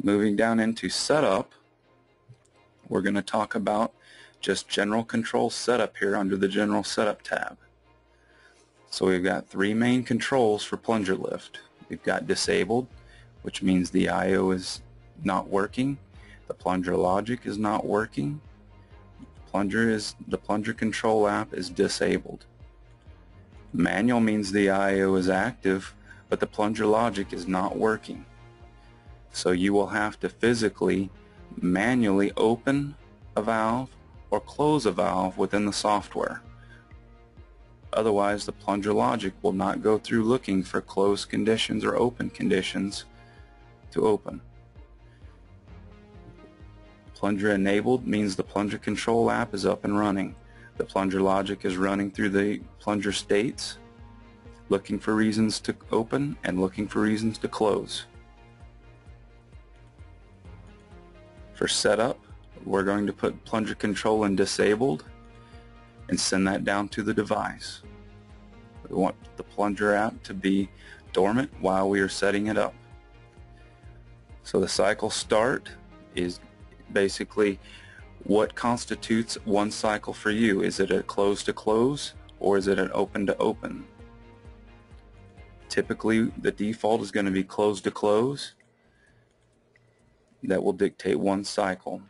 Moving down into setup, we're going to talk about just general control setup here under the general setup tab. So we've got three main controls for plunger lift. We've got disabled, which means the IO is not working, the plunger logic is not working, the plunger control app is disabled. Manual means the IO is active, but the plunger logic is not working. So you will have to physically manually open a valve or close a valve within the software. Otherwise, the plunger logic will not go through looking for closed conditions or open conditions to open. Plunger enabled means the plunger control app is up and running. The plunger logic is running through the plunger states, looking for reasons to open and looking for reasons to close. For setup, we're going to put plunger control in disabled and send that down to the device. We want the plunger app to be dormant while we are setting it up. So the cycle start is basically what constitutes one cycle for you. Is it a close to close or is it an open to open? Typically the default is going to be close to close. That will dictate one cycle.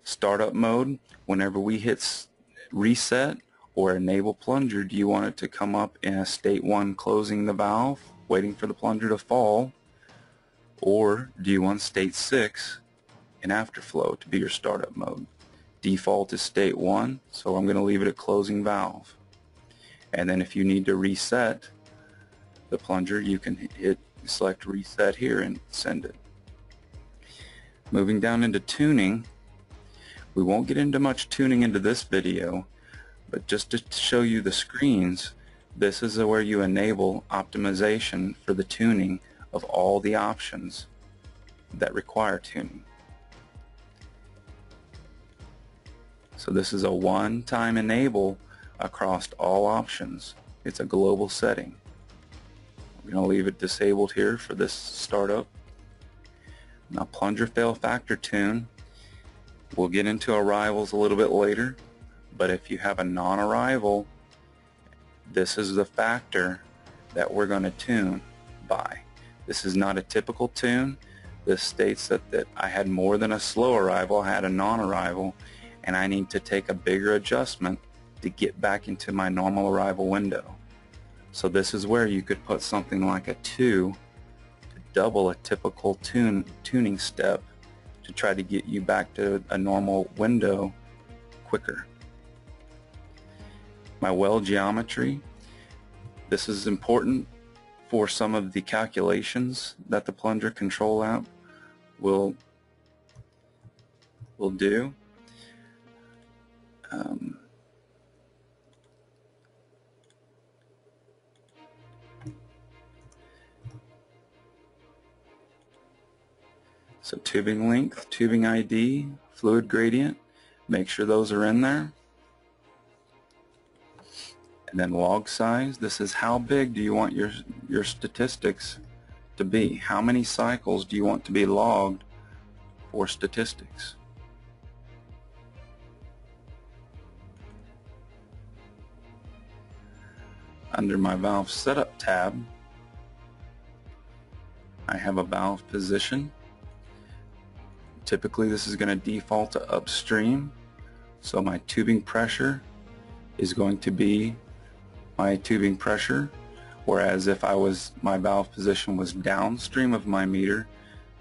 Startup mode, whenever we hit reset or enable plunger, do you want it to come up in a state 1 closing the valve, waiting for the plunger to fall, or do you want state 6 in afterflow to be your startup mode? Default is state 1, so I'm going to leave it at closing valve. And then if you need to reset the plunger, you can select reset here and send it. Moving down into tuning, we won't get into much tuning into this video, but just to show you the screens, this is where you enable optimization for the tuning of all the options that require tuning. So this is a one-time enable across all options. It's a global setting. We're going to leave it disabled here for this startup. Now plunger fail factor tune, we'll get into arrivals a little bit later, but if you have a non-arrival, this is the factor that we're going to tune by. This is not a typical tune. This states that I had more than a slow arrival, I had a non-arrival, and I need to take a bigger adjustment to get back into my normal arrival window. So this is where you could put something like a 2 to double a typical tuning step to try to get you back to a normal window quicker. My well geometry, this is important for some of the calculations that the plunger control app will do. So tubing length, tubing ID, fluid gradient, make sure those are in there. And then log size, this is how big do you want your statistics to be? How many cycles do you want to be logged for statistics? Under my valve setup tab, I have a valve position. Typically this is going to default to upstream, so my tubing pressure is going to be my tubing pressure, whereas if my valve position was downstream of my meter,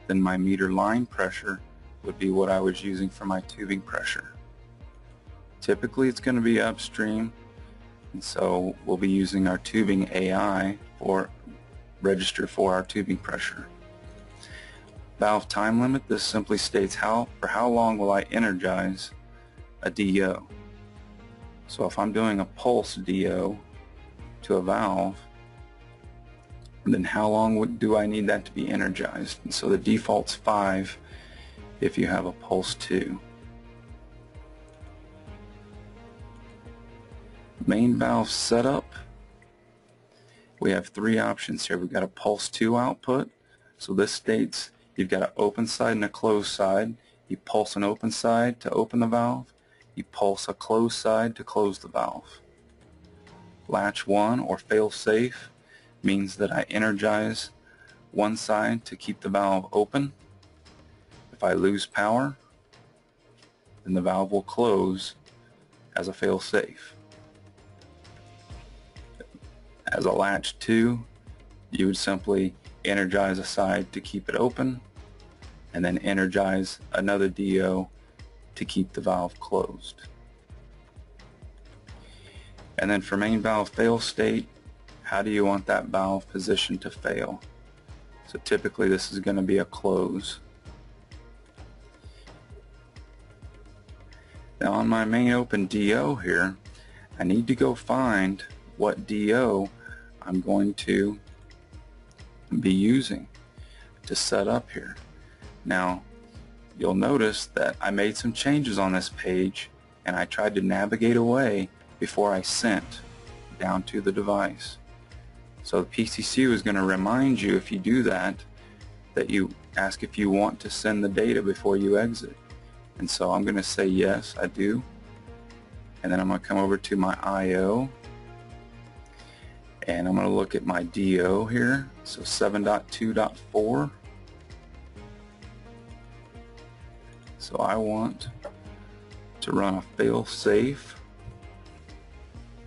then my meter line pressure would be what I was using for my tubing pressure. Typically it's going to be upstream, and so we'll be using our tubing AI for register for our tubing pressure. Valve time limit, this simply states for how long will I energize a DO. So if I'm doing a pulse DO to a valve, then how long do I need that to be energized? And so the default's 5 if you have a pulse 2. Main valve setup, we have 3 options here. We've got a pulse 2 output, so this states You've got an open side and a closed side. You pulse an open side to open the valve. You pulse a closed side to close the valve. Latch 1 or fail safe means that I energize one side to keep the valve open. If I lose power, then the valve will close as a fail safe. As a latch 2, you would simply energize a side to keep it open and then energize another DO to keep the valve closed. And then for main valve fail state, how do you want that valve position to fail? So typically this is going to be a close. Now on my main open DO here, I need to go find what DO I'm going to be using to set up here. Now you'll notice that I made some changes on this page and I tried to navigate away before I sent down to the device. So the PCC is going to remind you, if you do that, that you ask if you want to send the data before you exit. And so I'm going to say yes, I do. And then I'm going to come over to my I/O and I'm going to look at my DO here. So 7.2.4. So I want to run a fail safe,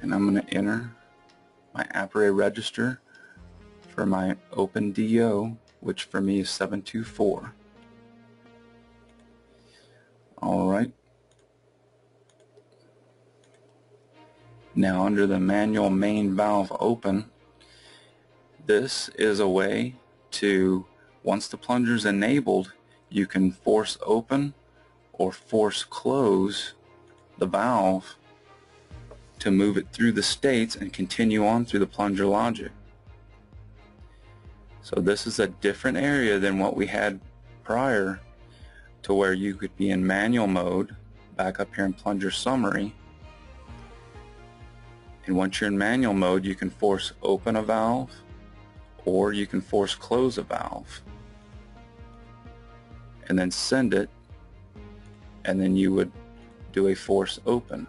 and I'm going to enter my app array register for my open DO, which for me is 724. Alright. Now under the manual main valve open, this is a way to, once the plunger is enabled, you can force open or force close the valve to move it through the states and continue on through the plunger logic. So this is a different area than what we had prior, to where you could be in manual mode back up here in plunger summary, and once you're in manual mode you can force open a valve or you can force close a valve and then send it, and then you would do a force open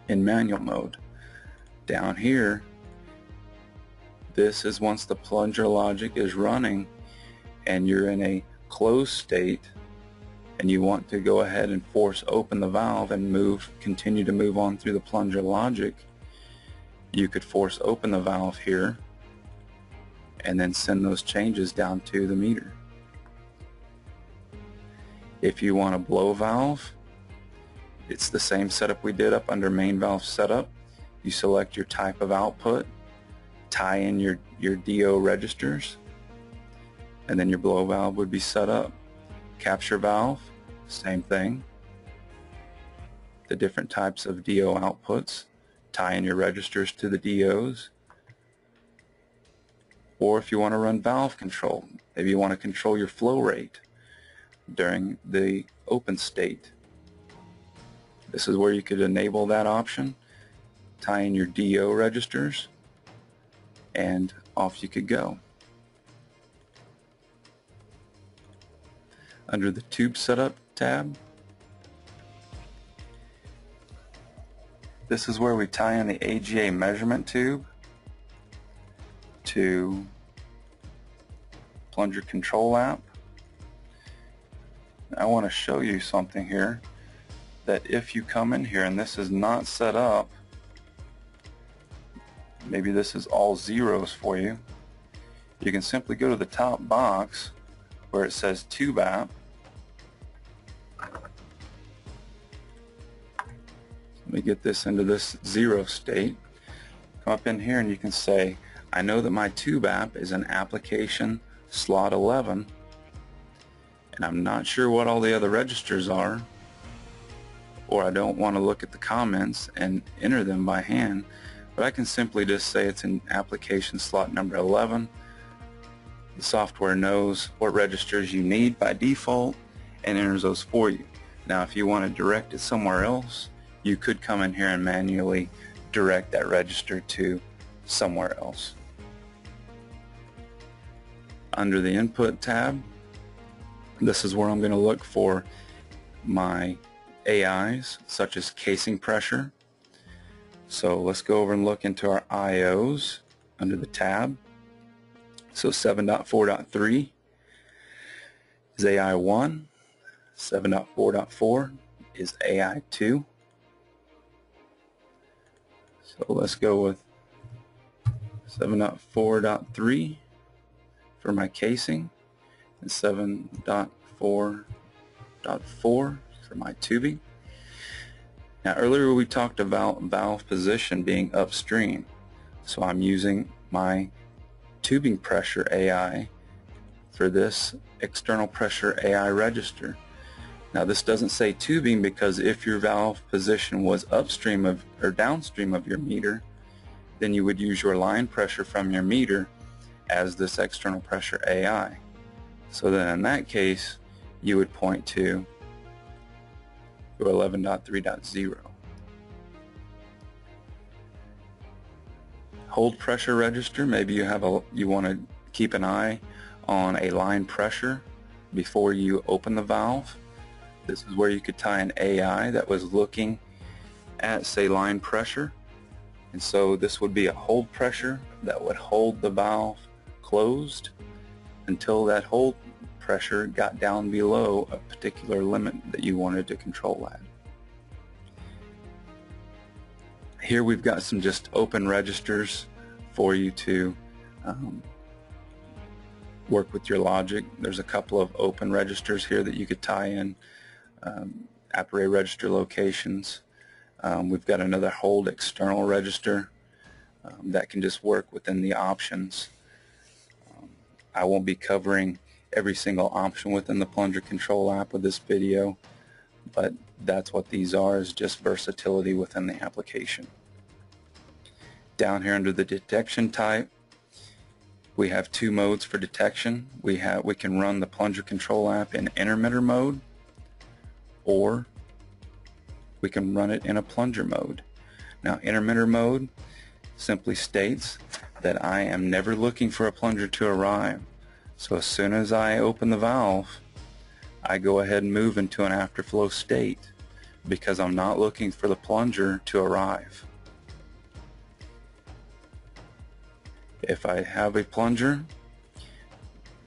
in manual mode. Down here, this is once the plunger logic is running and you're in a closed state and you want to go ahead and force open the valve and continue to move on through the plunger logic, you could force open the valve here and then send those changes down to the meter. If you want a blow valve, it's the same setup we did up under main valve setup. You select your type of output, tie in your DO registers, and then your blow valve would be set up. Capture valve, same thing. The different types of DO outputs, tie in your registers to the DOs. Or if you want to run valve control, maybe you want to control your flow rate during the open state. This is where you could enable that option, tie in your DO registers, and off you could go. Under the tube setup tab, this is where we tie in the AGA measurement tube to plunger control app. I want to show you something here, that if you come in here and this is not set up, maybe this is all zeros for you, you can simply go to the top box where it says tube app. Let me get this into this 0 state. Come up in here and you can say, I know that my tube app is an application slot 11 and I'm not sure what all the other registers are, or I don't want to look at the comments and enter them by hand, but I can simply just say it's an application slot number 11. The software knows what registers you need by default and enters those for you. Now if you want to direct it somewhere else, you could come in here and manually direct that register to somewhere else. Under the Input tab, this is where I'm going to look for my AIs, such as casing pressure. So let's go over and look into our IOs under the tab. So 7.4.3 is AI1, 7.4.4 is AI2. So let's go with 7.4.3 for my casing and 7.4.4 for my tubing. Now earlier we talked about valve position being upstream, so I'm using my tubing pressure AI for this external pressure AI register. Now this doesn't say tubing because if your valve position was upstream of or downstream of your meter, then you would use your line pressure from your meter as this external pressure AI. So then in that case you would point to 11.3.0. Hold pressure register, maybe you want to keep an eye on a line pressure before you open the valve. This is where you could tie an AI that was looking at, say, line pressure, and so this would be a hold pressure that would hold the valve closed until that hold pressure got down below a particular limit that you wanted to control at. Here we've got some just open registers for you to work with your logic. There's a couple of open registers here that you could tie in array register locations. We've got another hold external register that can just work within the options. I won't be covering every single option within the Plunger control app with this video, but that's what these are, is just versatility within the application. Down here under the detection type, we have two modes for detection. We can run the Plunger control app in intermitter mode, or we can run it in a plunger mode. Now intermitter mode simply states that I am never looking for a plunger to arrive. So as soon as I open the valve, I go ahead and move into an afterflow state because I'm not looking for the plunger to arrive. If I have a plunger,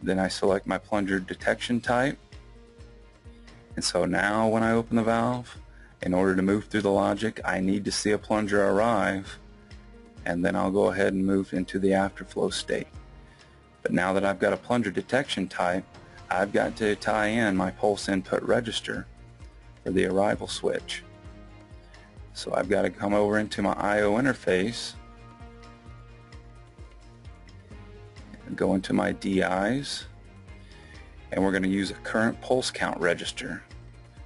then I select my plunger detection type, and so now when I open the valve, in order to move through the logic, I need to see a plunger arrive, and then I'll go ahead and move into the afterflow state. But now that I've got a plunger detection type, I've got to tie in my pulse input register for the arrival switch. So I've got to come over into my I/O interface and go into my DIs, and we're going to use a current pulse count register.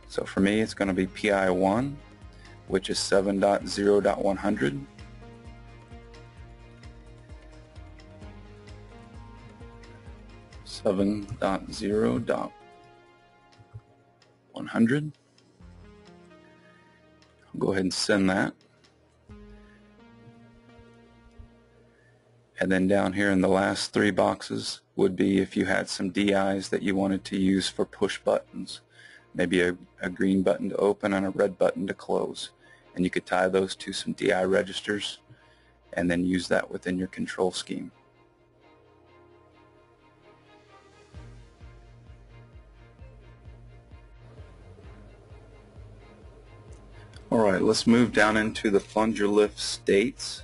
So for me it's going to be PI1, which is 7.0.100. I'll go ahead and send that. And then down here in the last three boxes would be if you had some DIs that you wanted to use for push buttons. Maybe a green button to open and a red button to close. And you could tie those to some DI registers and then use that within your control scheme. Alright, let's move down into the plunger lift states.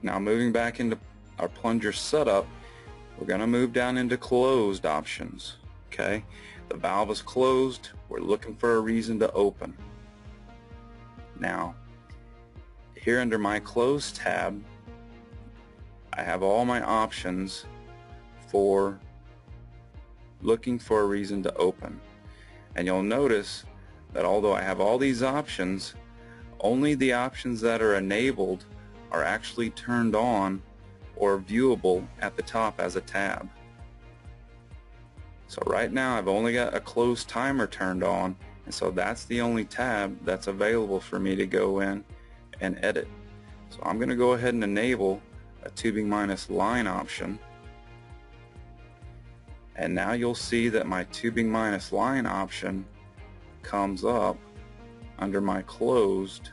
Now moving back into our plunger setup, we're going to move down into closed options. Okay, the valve is closed, we're looking for a reason to open. Now here under my closed tab, I have all my options for looking for a reason to open. And you'll notice that although I have all these options, only the options that are enabled are actually turned on or viewable at the top as a tab. So right now I've only got a closed timer turned on, and so that's the only tab that's available for me to go in and edit. So I'm going to go ahead and enable a tubing minus line option, and now you'll see that my tubing minus line option comes up under my closed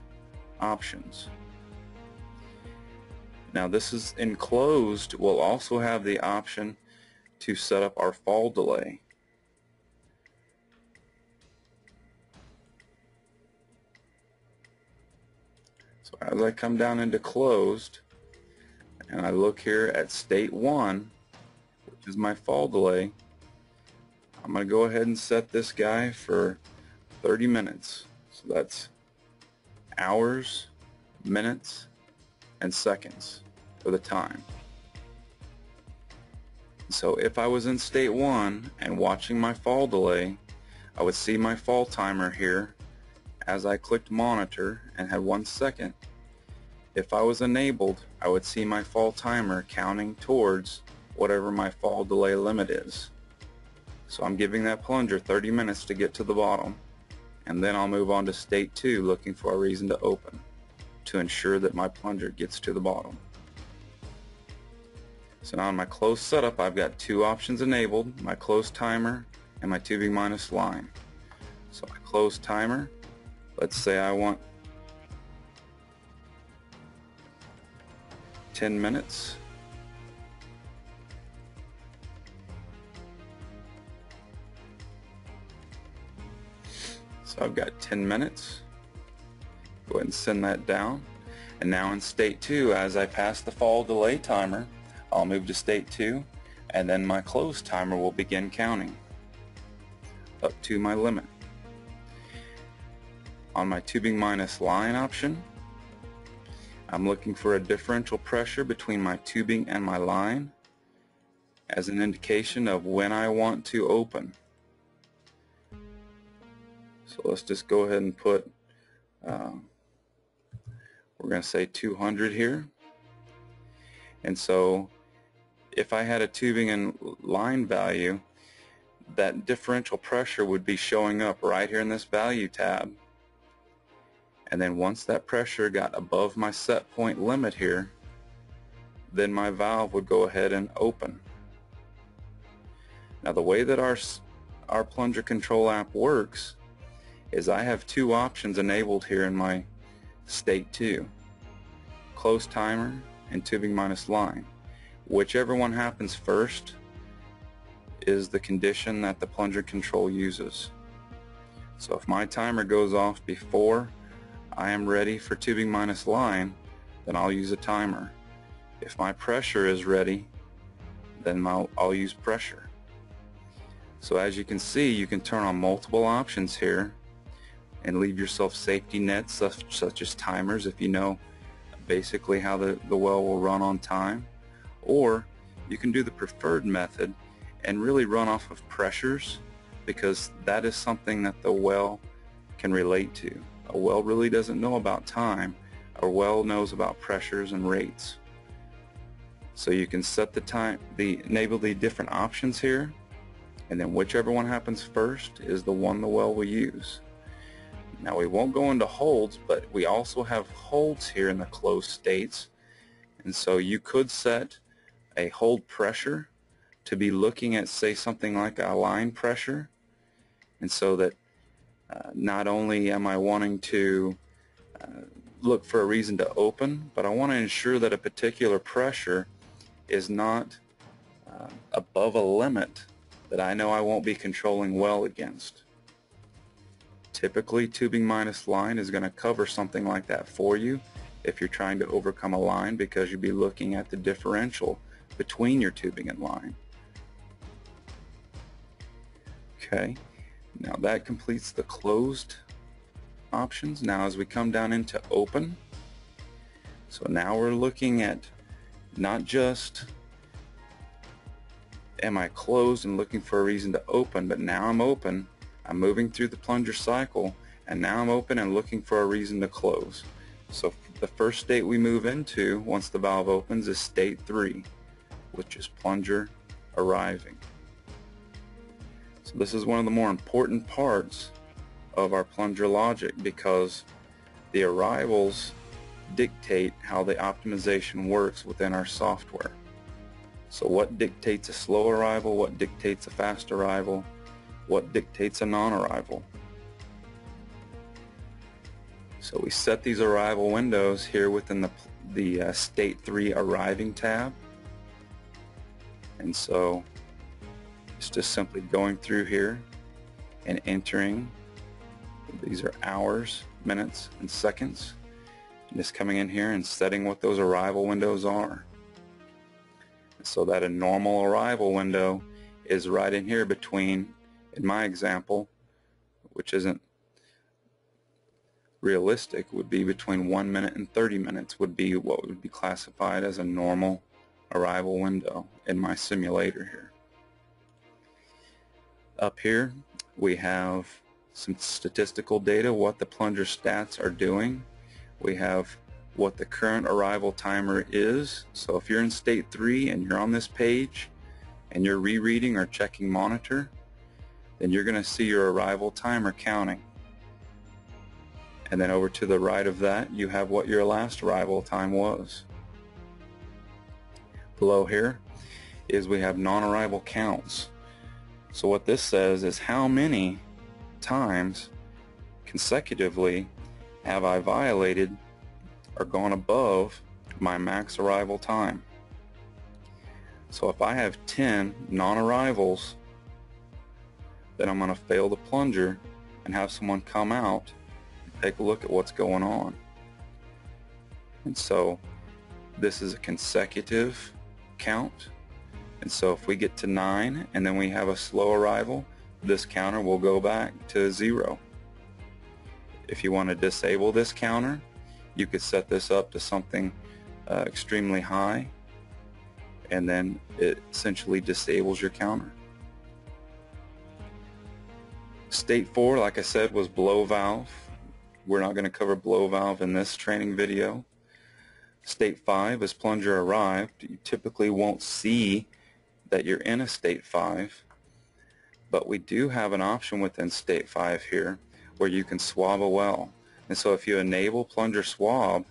options. Now this is enclosed. We'll also have the option to set up our fall delay. So as I come down into closed and I look here at state 1, which is my fall delay, I'm going to go ahead and set this guy for 30 minutes. So that's hours, minutes, and seconds for the time. So if I was in state 1 and watching my fall delay, I would see my fall timer here as I clicked monitor and had 1 second. If I was enabled, I would see my fall timer counting towards whatever my fall delay limit is. So I'm giving that plunger 30 minutes to get to the bottom, and then I'll move on to state 2 looking for a reason to open to ensure that my plunger gets to the bottom. So now in my closed setup, I've got 2 options enabled, my closed timer and my tubing minus line. So my closed timer, let's say I want 10 minutes. So I've got 10 minutes. Go ahead and send that down. And now in state 2, as I pass the fall delay timer, I'll move to state 2, and then my close timer will begin counting up to my limit. On my tubing minus line option, I'm looking for a differential pressure between my tubing and my line as an indication of when I want to open. So let's just go ahead and put, we're going to say 200 here. And so if I had a tubing and line value, that differential pressure would be showing up right here in this value tab. And then once that pressure got above my set point limit here, then my valve would go ahead and open. Now the way that our plunger control app works is I have 2 options enabled here in my state 2, close timer and tubing minus line. Whichever one happens first is the condition that the plunger control uses. So if my timer goes off before I am ready for tubing minus line, then I'll use a timer. If my pressure is ready, then I'll use pressure. So as you can see, you can turn on multiple options here and leave yourself safety nets such as timers if you know basically how the well will run on time. Or you can do the preferred method and really run off of pressures, because that is something that the well can relate to. A well really doesn't know about time. A well knows about pressures and rates. So you can set enable the different options here, and then whichever one happens first is the one the well will use. Now we won't go into holds, but we also have holds here in the closed states, and so you could set a hold pressure to be looking at, say, something like a line pressure, and so that not only am I wanting to look for a reason to open, but I want to ensure that a particular pressure is not above a limit that I know I won't be controlling well against. Typically tubing minus line is going to cover something like that for you if you're trying to overcome a line, because you'll be looking at the differential between your tubing and line. Okay, now that completes the closed options. Now as we come down into open, so now we're looking at not just am I closed and looking for a reason to open, but now I'm open, I'm moving through the plunger cycle, and now I'm open and looking for a reason to close. So the first state we move into once the valve opens is state 3, which is plunger arriving. So this is one of the more important parts of our plunger logic, because the arrivals dictate how the optimization works within our software. So what dictates a slow arrival, what dictates a fast arrival, what dictates a non-arrival. So we set these arrival windows here within the State 3 Arriving tab. And so it's just simply going through here and entering. These are hours, minutes, and seconds. And just coming in here and setting what those arrival windows are. So that a normal arrival window is right in here between, in my example, which isn't realistic, would be between 1 minute and 30 minutes would be what would be classified as a normal arrival window in my simulator here. Up here we have some statistical data, what the plunger stats are doing. We have what the current arrival timer is. So if you're in State 3 and you're on this page and you're rereading or checking monitor, then you're going to see your arrival timer counting. And then over to the right of that you have what your last arrival time was. Below here is we have non-arrival counts. So what this says is how many times consecutively have I violated or gone above my max arrival time. So if I have 10 non-arrivals, then I'm going to fail the plunger and have someone come out and take a look at what's going on. And so this is a consecutive count, and so if we get to 9 and then we have a slow arrival, this counter will go back to 0. If you want to disable this counter, you could set this up to something extremely high, and then it essentially disables your counter. State 4, like I said, was blow valve. We're not going to cover blow valve in this training video. State 5 is plunger arrived. You typically won't see that you're in a State 5, but we do have an option within State 5 here where you can swab a well. And so if you enable plunger swab,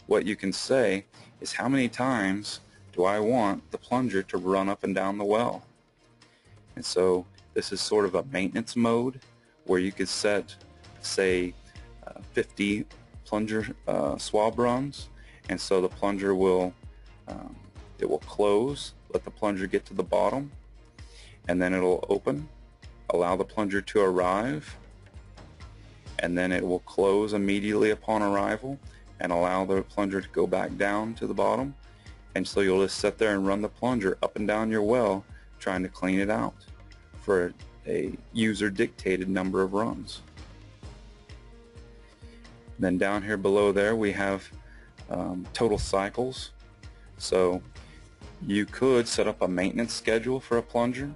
what you can say is how many times do I want the plunger to run up and down the well. And so this is sort of a maintenance mode where you could set, say, 50 plunger swab runs, and so the plunger will it will close, let the plunger get to the bottom, and then it'll open, allow the plunger to arrive, and then it will close immediately upon arrival and allow the plunger to go back down to the bottom. And so you'll just sit there and run the plunger up and down your well trying to clean it out for a user dictated number of runs. Then down here below there we have total cycles. So you could set up a maintenance schedule for a plunger,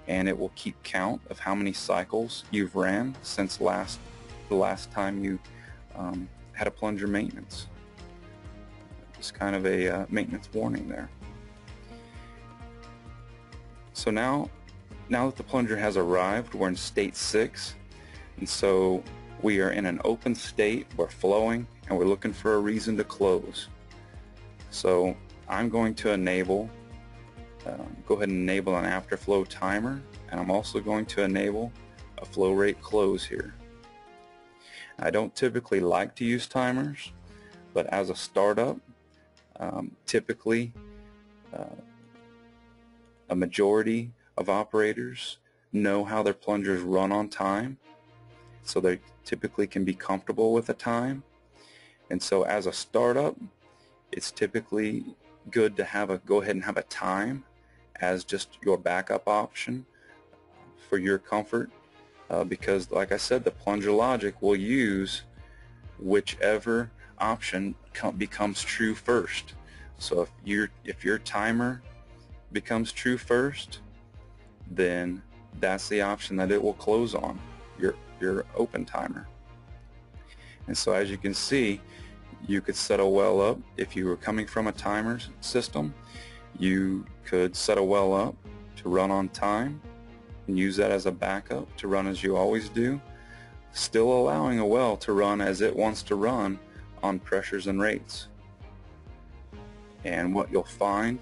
and it will keep count of how many cycles you've ran since the last time you had a plunger maintenance. Just kind of a maintenance warning there. So now that the plunger has arrived, we're in State 6, and so we are in an open state, we're flowing, and we're looking for a reason to close. So I'm going to enable, go ahead and enable an afterflow timer, and I'm also going to enable a flow rate close here. I don't typically like to use timers, but as a startup, typically a majority of operators know how their plungers run on time, so they typically can be comfortable with a time. And so as a startup, it's typically good to go ahead and have a time as just your backup option for your comfort, because like I said, the plunger logic will use whichever option becomes true first. So if your timer becomes true first, then that's the option that it will close on, your open timer. And so as you can see, you could set a well up. If you were coming from a timer system, you could set a well up to run on time and use that as a backup to run as you always do, still allowing a well to run as it wants to run on pressures and rates. And what you'll find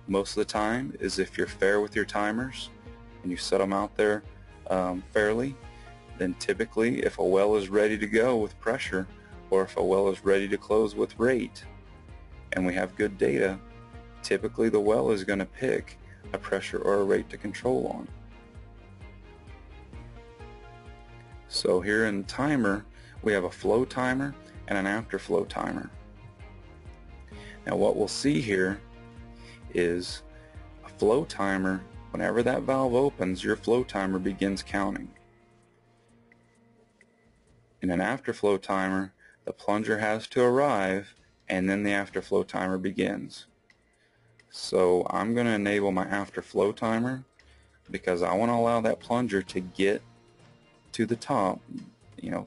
most of the time is if you're fair with your timers and you set them out there fairly, then typically if a well is ready to go with pressure, or if a well is ready to close with rate, and we have good data, typically the well is going to pick a pressure or a rate to control on. So here in timer, we have a flow timer and an after flow timer. Now what we'll see here is a flow timer. Whenever that valve opens, your flow timer begins counting. In an afterflow timer, the plunger has to arrive and then the afterflow timer begins. So I'm going to enable my afterflow timer because I want to allow that plunger to get to the top,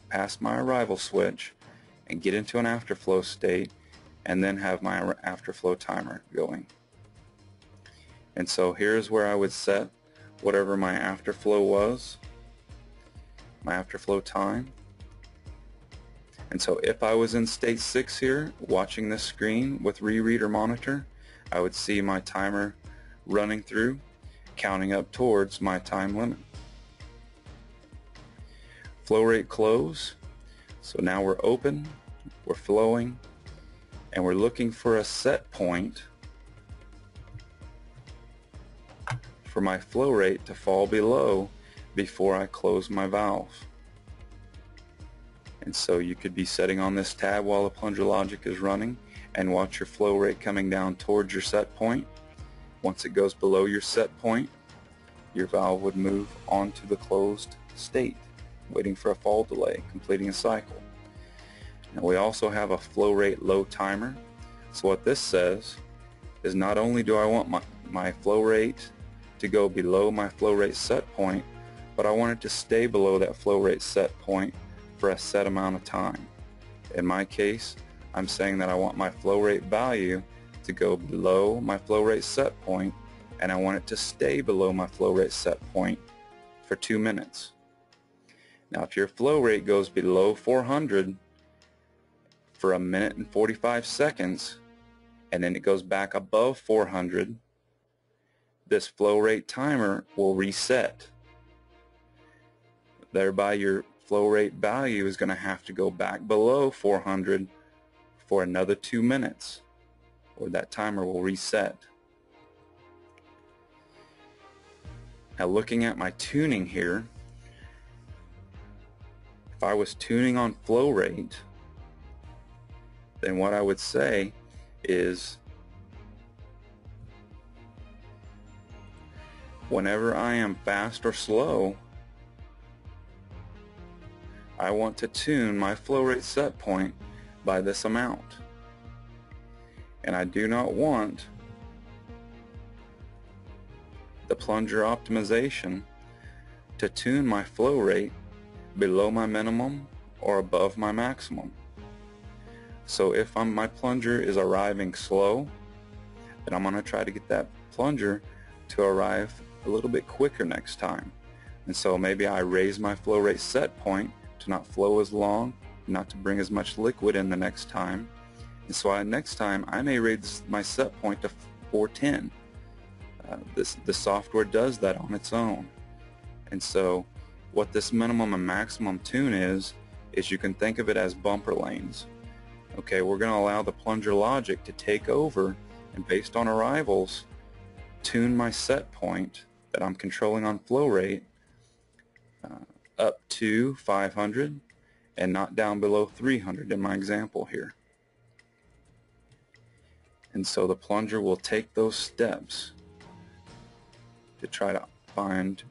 past my arrival switch, and get into an afterflow state, and then have my afterflow timer going. And so here's where I would set whatever my afterflow was, my afterflow time. And so if I was in state 6 here, watching this screen with reread or monitor, I would see my timer running through, counting up towards my time limit. Flow rate close. So now we're open, we're flowing, and we're looking for a set point for my flow rate to fall below before I close my valve. And so you could be setting on this tab while the plunger logic is running and watch your flow rate coming down towards your set point. Once it goes below your set point, your valve would move on to the closed state, waiting for a fall delay, completing a cycle. Now we also have a flow rate low timer. So what this says is not only do I want my flow rate to go below my flow rate set point, but I want it to stay below that flow rate set point for a set amount of time. In my case, I'm saying that I want my flow rate value to go below my flow rate set point, and I want it to stay below my flow rate set point for 2 minutes. Now if your flow rate goes below 400 for 1 minute and 45 seconds, and then it goes back above 400, this flow rate timer will reset. Thereby your flow rate value is going to have to go back below 400 for another 2 minutes, or that timer will reset. Now looking at my tuning here, if I was tuning on flow rate, then what I would say is whenever I am fast or slow, I want to tune my flow rate set point by this amount. And I do not want the plunger optimization to tune my flow rate below my minimum or above my maximum. So if my plunger is arriving slow, then I'm going to try to get that plunger to arrive a little bit quicker next time. And so maybe I raise my flow rate set point to not flow as long, not to bring as much liquid in the next time. And so next time I may raise my set point to 410. The software does that on its own. And so what this minimum and maximum tune is you can think of it as bumper lanes. Okay, we're going to allow the plunger logic to take over and based on arrivals tune my set point that I'm controlling on flow rate up to 500 and not down below 300 in my example here. And so the plunger will take those steps to try to find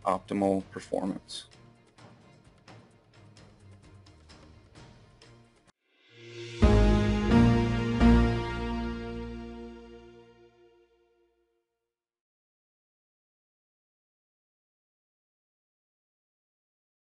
optimal performance.